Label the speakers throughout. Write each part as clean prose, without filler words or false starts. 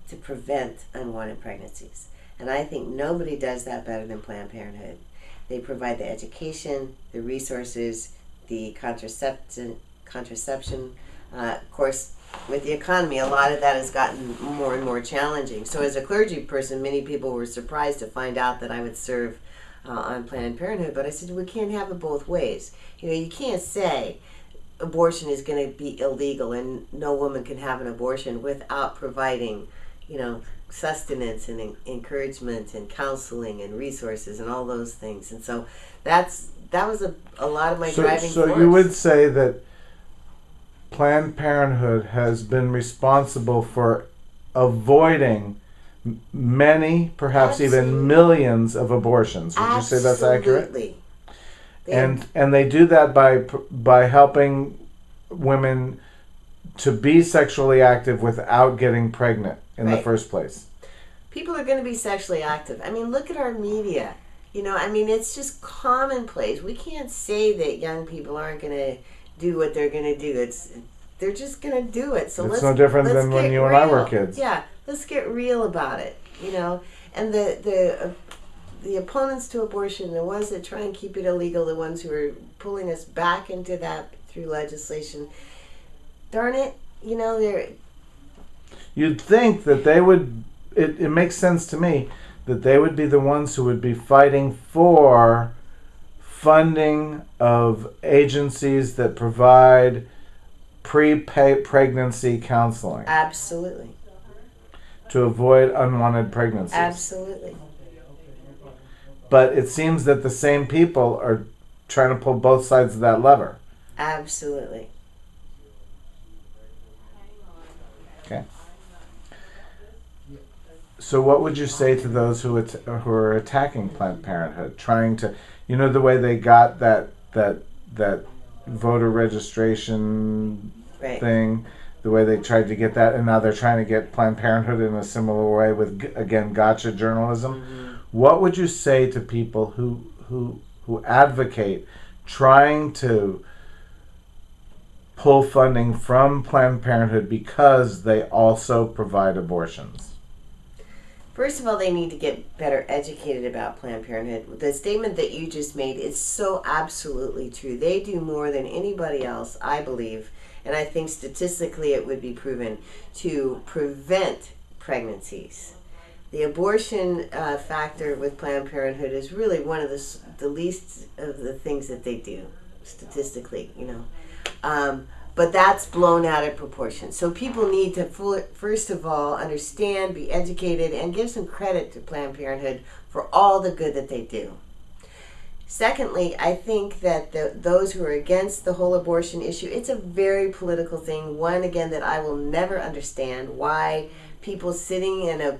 Speaker 1: to prevent unwanted pregnancies. And I think nobody does that better than Planned Parenthood. They provide the education, the resources, the contraception. Of course, with the economy, a lot of that has gotten more and more challenging. So as a clergy person, many people were surprised to find out that I would serve on Planned Parenthood. But I said, we can't have it both ways. You can't say abortion is going to be illegal and no woman can have an abortion without providing, sustenance and encouragement and counseling and resources and all those things. And so that was a lot of my driving force.
Speaker 2: So you would say that Planned Parenthood has been responsible for avoiding many, perhaps even millions of abortions. Would you say that's accurate?
Speaker 1: Absolutely.
Speaker 2: And they do that by helping women to be sexually active without getting pregnant in the first place.
Speaker 1: People are going to be sexually active. Look at our media. It's just commonplace. We can't say that young people aren't going to do what they're going to do. They're just going to do it. So
Speaker 2: it's no different than when you and I were kids.
Speaker 1: Yeah, let's get real about it. And the opponents to abortion, the ones that try and keep it illegal, the ones who are pulling us back into that through legislation. Darn it, they're...
Speaker 2: You'd think that they would... It makes sense to me that they would be the ones who would be fighting for funding of agencies that provide pre-pregnancy counseling.
Speaker 1: Absolutely.
Speaker 2: To avoid unwanted pregnancies.
Speaker 1: Absolutely.
Speaker 2: But it seems that the same people are trying to pull both sides of that lever.
Speaker 1: Absolutely.
Speaker 2: Okay. So what would you say to those who are attacking Planned Parenthood, trying to, the way they got that voter registration thing, the way they tried to get that, and now they're trying to get Planned Parenthood in a similar way with, again, gotcha journalism. Mm-hmm. What would you say to people who advocate trying to pull funding from Planned Parenthood because they also provide abortions?
Speaker 1: First of all, they need to get better educated about Planned Parenthood. The statement that you just made is so absolutely true. They do more than anybody else, I believe, and I think statistically it would be proven, to prevent pregnancies. The abortion factor with Planned Parenthood is really one of the least of the things that they do, statistically, But that's blown out of proportion. So people need to, first of all, understand, be educated, and give some credit to Planned Parenthood for all the good that they do. Secondly, I think that those who are against the whole abortion issue, it's a very political thing. One, again, that I will never understand why people sitting in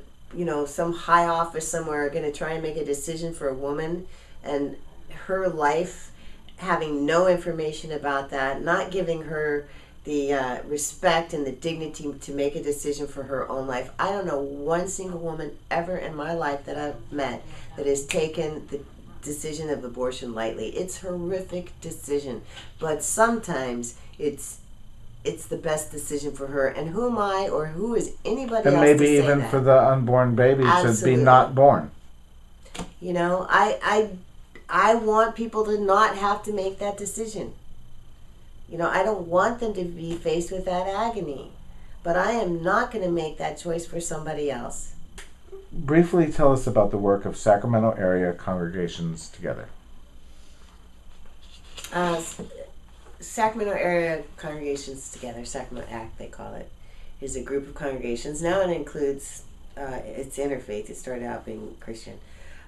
Speaker 1: some high office somewhere are going to try and make a decision for a woman and her life, having no information about that, not giving her the respect and the dignity to make a decision for her own life. I don't know one single woman ever in my life that I've met that has taken the decision of abortion lightly. It's a horrific decision, but sometimes it's the best decision for her. And who am I or who is anybody else to say that?
Speaker 2: And maybe even for the unborn baby to be not born.
Speaker 1: I want people to not have to make that decision. I don't want them to be faced with that agony. But I am not going to make that choice for somebody else.
Speaker 2: Briefly tell us about the work of Sacramento Area Congregations Together.
Speaker 1: Sacramento Area Congregations Together, Sacramento ACT they call it, is a group of congregations. Now it includes, it's interfaith. It started out being Christian.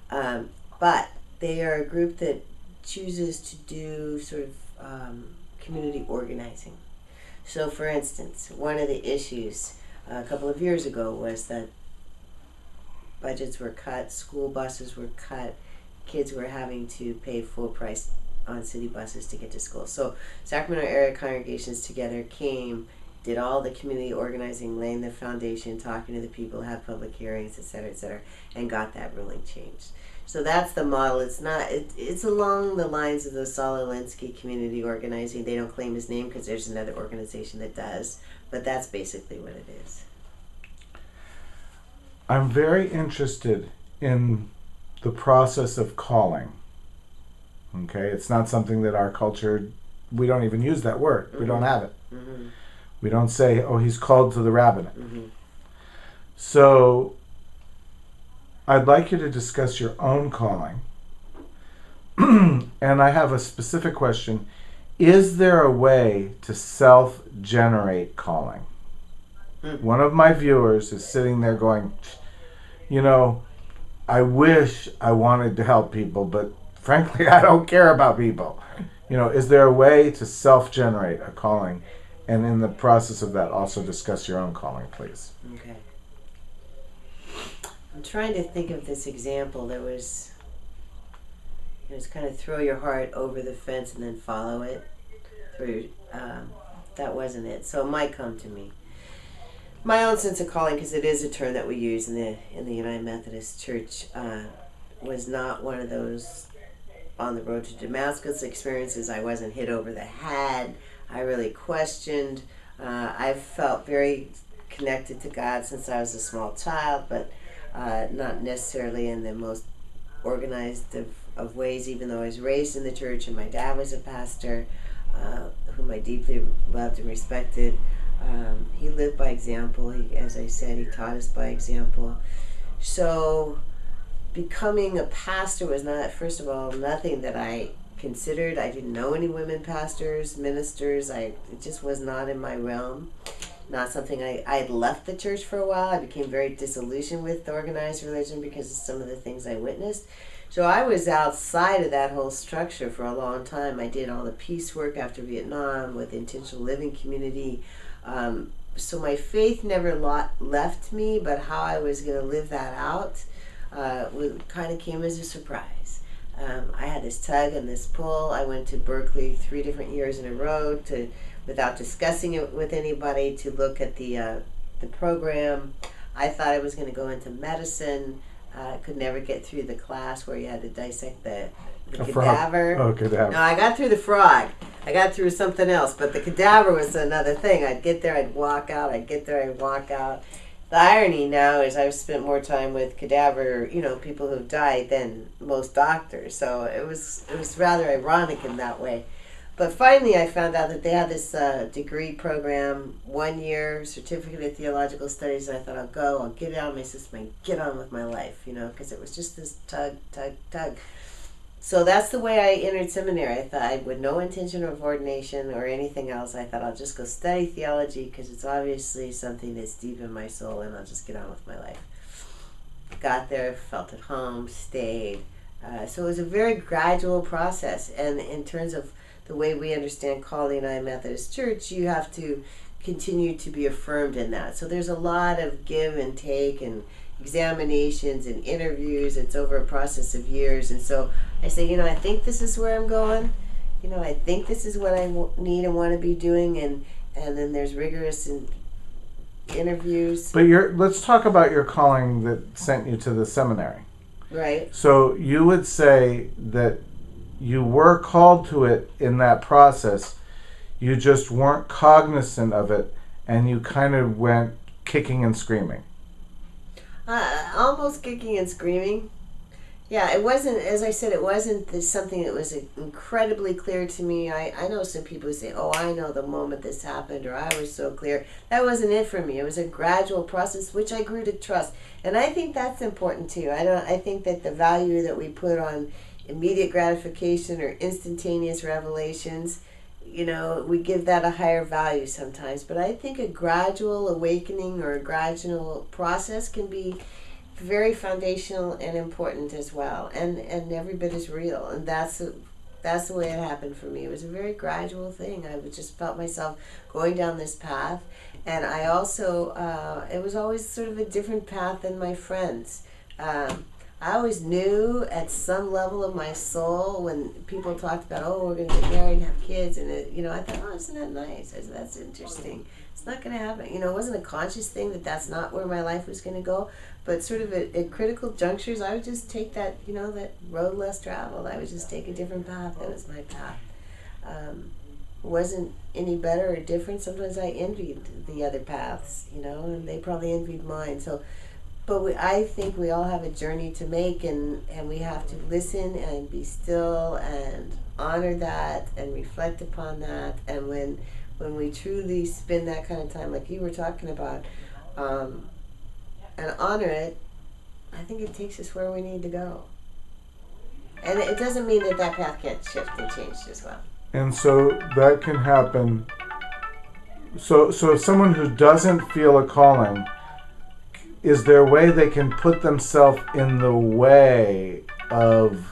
Speaker 1: But they are a group that chooses to do sort of community organizing. So, for instance, one of the issues a couple of years ago was that budgets were cut, school buses were cut, kids were having to pay full price on city buses to get to school. So Sacramento Area Congregations Together did all the community organizing, laying the foundation, talking to the people, have public hearings, et cetera, and got that ruling changed. So that's the model. It's along the lines of the Saul Alinsky community organizing. They don't claim his name because there's another organization that does, but that's basically what it is.
Speaker 2: I'm very interested in the process of calling. Okay, it's not something that our culture, we don't even use that word. Mm-hmm. We don't have it. Mm-hmm. We don't say, oh, he's called to the rabbinate. Mm-hmm. So I'd like you to discuss your own calling. And I have a specific question. Is there a way to self-generate calling? One of my viewers is sitting there going, you know, I wish I wanted to help people, but frankly, I don't care about people. You know, is there a way to self-generate a calling? And in the process of that, also discuss your own calling, please.
Speaker 1: Okay. I'm trying to think of this example. There was, it was kind of throw your heart over the fence and then follow it. That wasn't it. So it might come to me. My own sense of calling, because it is a term that we use in the United Methodist Church, was not one of those on the road to Damascus experiences. I wasn't hit over the head. I really questioned. I've felt very connected to God since I was a small child, but not necessarily in the most organized of ways, even though I was raised in the church and my dad was a pastor, whom I deeply loved and respected. He lived by example. As I said, he taught us by example. So becoming a pastor was not, first of all, nothing that I considered. I didn't know any women pastors, ministers. It just was not in my realm. Not something I had left the church for a while. I became very disillusioned with organized religion because of some of the things I witnessed. So I was outside of that whole structure for a long time. I did all the peace work after Vietnam with the intentional living community. So my faith never left me, but how I was going to live that out kind of came as a surprise. I had this tug and this pull. I went to Berkeley 3 different years in a row without discussing it with anybody, to look at the program. I thought I was going to go into medicine. Could never get through the class where you had to dissect the cadaver.
Speaker 2: Oh, cadaver.
Speaker 1: No, I got through the frog. I got through something else, but the cadaver was another thing. I'd get there, I'd walk out. I'd get there, I'd walk out. The irony now is I've spent more time with cadaver, people who've died than most doctors. So it was rather ironic in that way. But finally, I found out that they had this degree program, 1 year certificate of theological studies, and I thought, I'll get it out of my system and get on with my life, because it was just this tug. So that's the way I entered seminary. I thought, with no intention of ordination or anything else, I thought I'll just go study theology because it's obviously something that's deep in my soul, and I'll just get on with my life. Got there, felt at home, stayed. So it was a very gradual process, and in terms of the way we understand calling in United Methodist Church, you have to continue to be affirmed in that. So there's a lot of give and take and examinations and interviews. It's over a process of years. And so I say, I think this is where I'm going. I think this is what I need and want to be doing. And then there's rigorous interviews.
Speaker 2: But let's talk about your calling that sent you to the seminary.
Speaker 1: Right.
Speaker 2: So you would say that you were called to it in that process. You just weren't cognizant of it, and you kind of went kicking and screaming.
Speaker 1: Almost kicking and screaming. Yeah, it wasn't, as I said, it wasn't something that was incredibly clear to me. I know some people who say, I know the moment this happened, or I was so clear. That wasn't it for me. It was a gradual process, which I grew to trust. And I think that's important too. I think that the value that we put on immediate gratification or instantaneous revelations, we give that a higher value sometimes. But I think a gradual awakening or a gradual process can be very foundational and important as well, and every bit is real. And that's the way it happened for me. It was a very gradual thing. I just felt myself going down this path, and I also it was always sort of a different path than my friends. I always knew at some level of my soul when people talked about, we're going to get married and have kids, and I thought, isn't that nice? I said, that's interesting. It's not going to happen. It wasn't a conscious thing that's not where my life was going to go, but sort of at critical junctures, I would just take that, that road less traveled. I would just take a different path. That was my path. It wasn't any better or different. Sometimes I envied the other paths, and they probably envied mine. So, but I think we all have a journey to make, and we have to listen and be still and honor that and reflect upon that. And when we truly spend that kind of time, like you were talking about, and honor it, I think it takes us where we need to go. And it doesn't mean that path can't shift and change as well.
Speaker 2: And so that can happen. So if someone who doesn't feel a calling, is there a way they can put themselves in the way of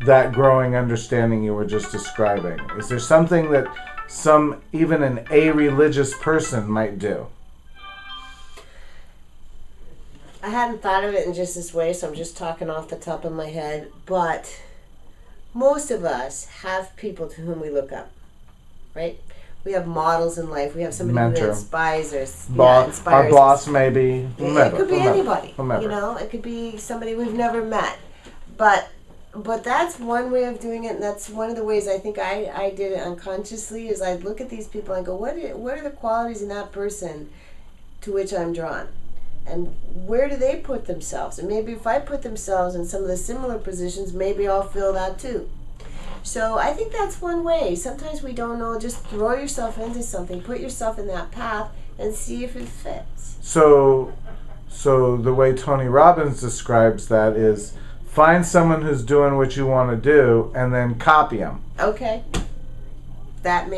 Speaker 2: that growing understanding you were just describing? Is there something that even an a-religious person might do?
Speaker 1: I hadn't thought of it in just this way, so I'm just talking off the top of my head. But most of us have people to whom we look up, right? We have models in life. We have somebody
Speaker 2: Mentor.
Speaker 1: who inspires us.
Speaker 2: Our boss, maybe.
Speaker 1: It could be anybody.
Speaker 2: Whomever.
Speaker 1: You know, it could be somebody we've never met. But that's one way of doing it, and that's one of the ways I think I did it unconsciously. Is I'd look at these people and go, what are the qualities in that person to which I'm drawn? And where do they put themselves? And maybe if I put themselves in some of the similar positions, maybe I'll feel that too. So I think that's one way. Sometimes we don't know. Just throw yourself into something, put yourself in that path, and see if it fits.
Speaker 2: So the way Tony Robbins describes that is find someone who's doing what you want to do and then copy them.
Speaker 1: Okay. But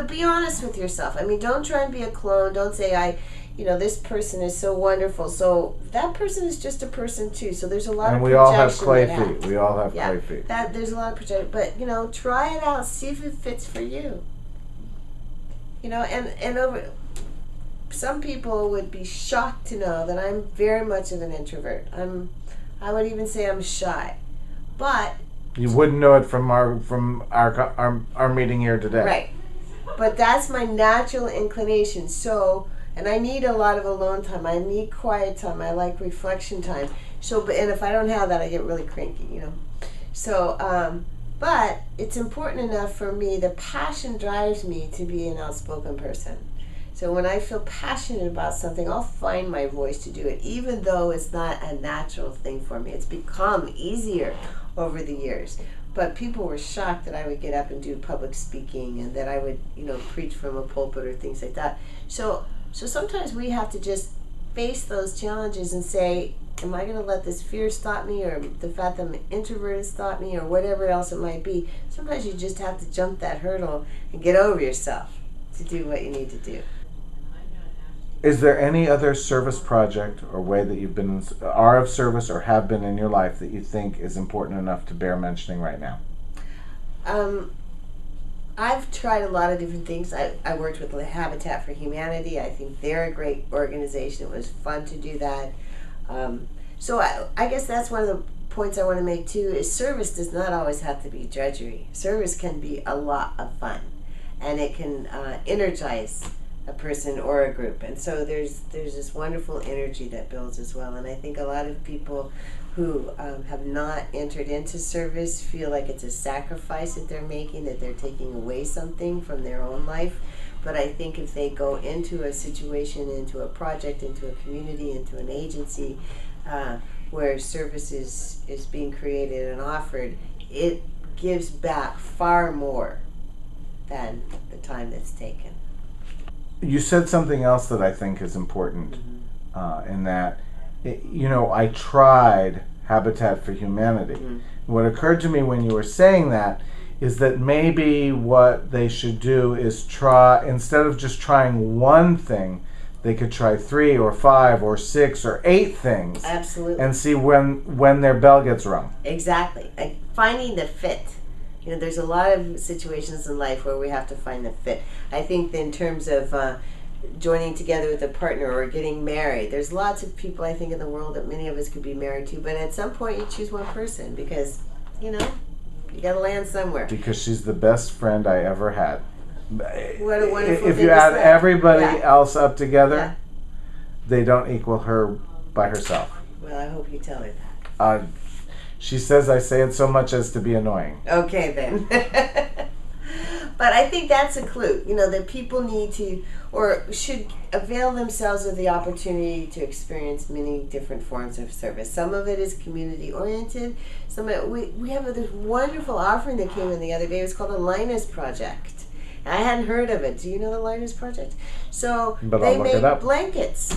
Speaker 1: be honest with yourself. I mean, don't try and be a clone. Don't say this person is so wonderful. So that person is just a person too. So there's a lot of projection. And
Speaker 2: we all have clay feet. We all have clay feet.
Speaker 1: There's a lot of projection. But, try it out. See if it fits for you. Some people would be shocked to know that I'm very much of an introvert. I would even say I'm shy. But
Speaker 2: you wouldn't know it from our meeting here today.
Speaker 1: Right. But that's my natural inclination. So, and I need a lot of alone time. I need quiet time. I like reflection time. And if I don't have that, I get really cranky, So, but it's important enough for me. The passion drives me to be an outspoken person. So when I feel passionate about something, I'll find my voice to do it, even though it's not a natural thing for me. It's become easier over the years. But people were shocked that I would get up and do public speaking and that I would, preach from a pulpit or things like that. So sometimes we have to just face those challenges and say, am I going to let this fear stop me, or the fact that I'm introverted stop me, or whatever else it might be? Sometimes you just have to jump that hurdle and get over yourself to do what you need to do.
Speaker 2: Is there any other service project or way that you've are of service or have been in your life that you think is important enough to bear mentioning right now?
Speaker 1: I've tried a lot of different things. I worked with Habitat for Humanity. I think they're a great organization. It was fun to do that. So I guess that's one of the points I want to make too, is service does not always have to be drudgery. Service can be a lot of fun, and it can energize a person or a group. And so there's this wonderful energy that builds as well. And I think a lot of people who have not entered into service feel like it's a sacrifice that they're making, that they're taking away something from their own life. But I think if they go into a situation, into a project, into a community, into an agency where service is being created and offered, it gives back far more than the time that's taken.
Speaker 2: You said something else that I think is important in that, I tried Habitat for Humanity. Mm-hmm. What occurred to me when you were saying that is that maybe what they should do is try, instead of just trying one thing, they could try 3 or 5 or 6 or 8 things.
Speaker 1: Absolutely.
Speaker 2: And see when their bell gets rung.
Speaker 1: Exactly. Finding the fit. There's a lot of situations in life where we have to find the fit. I think in terms of joining together with a partner or getting married, there's lots of people I think in the world that many of us could be married to, but at some point you choose one person because, you got to land somewhere.
Speaker 2: Because she's the best friend I ever had.
Speaker 1: What a wonderful
Speaker 2: If
Speaker 1: thing
Speaker 2: you
Speaker 1: to
Speaker 2: add
Speaker 1: say.
Speaker 2: everybody else up together, they don't equal her by herself.
Speaker 1: Well, I hope you tell her that.
Speaker 2: She says I say it so much as to be annoying.
Speaker 1: Okay, then. But I think that's a clue, that people need to or should avail themselves of the opportunity to experience many different forms of service. Some of it is community oriented. Some of it, we have this wonderful offering that came in the other day. It was called the Linus Project. I hadn't heard of it. Do you know the Linus Project? So
Speaker 2: But
Speaker 1: they
Speaker 2: I'll look
Speaker 1: make
Speaker 2: it up.
Speaker 1: blankets.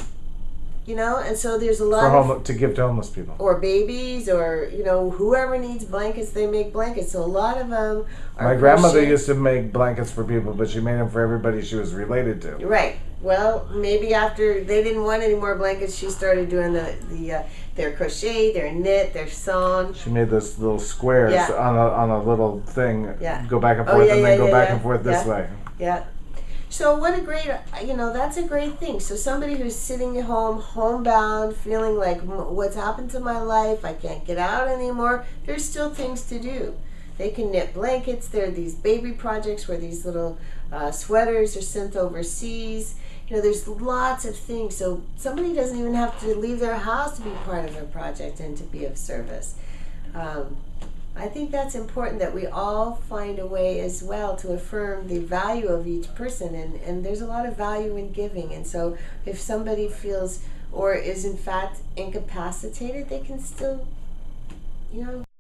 Speaker 1: And so there's a lot
Speaker 2: to give to homeless people.
Speaker 1: or babies, or whoever needs blankets, they make blankets. So a lot of them are
Speaker 2: My grandmother
Speaker 1: crochet-
Speaker 2: used to make blankets for people, but she made them for everybody she was related to.
Speaker 1: Right. Well, maybe after they didn't want any more blankets, she started doing their crochet, their knit, their sewn.
Speaker 2: She made those little squares
Speaker 1: Yeah.
Speaker 2: on a little thing.
Speaker 1: Yeah.
Speaker 2: Go back and
Speaker 1: Oh,
Speaker 2: forth,
Speaker 1: yeah,
Speaker 2: and then
Speaker 1: yeah,
Speaker 2: go
Speaker 1: yeah,
Speaker 2: back
Speaker 1: yeah.
Speaker 2: and forth this
Speaker 1: Yeah.
Speaker 2: way.
Speaker 1: Yeah. So what a great, that's a great thing. So somebody who's sitting at home, homebound, feeling like what's happened to my life, I can't get out anymore. There's still things to do. They can knit blankets. There are these baby projects where these little sweaters are sent overseas. There's lots of things. So somebody doesn't even have to leave their house to be part of a project and to be of service. I think that's important that we all find a way as well to affirm the value of each person, and there's a lot of value in giving. And so if somebody feels or is in fact incapacitated, they can still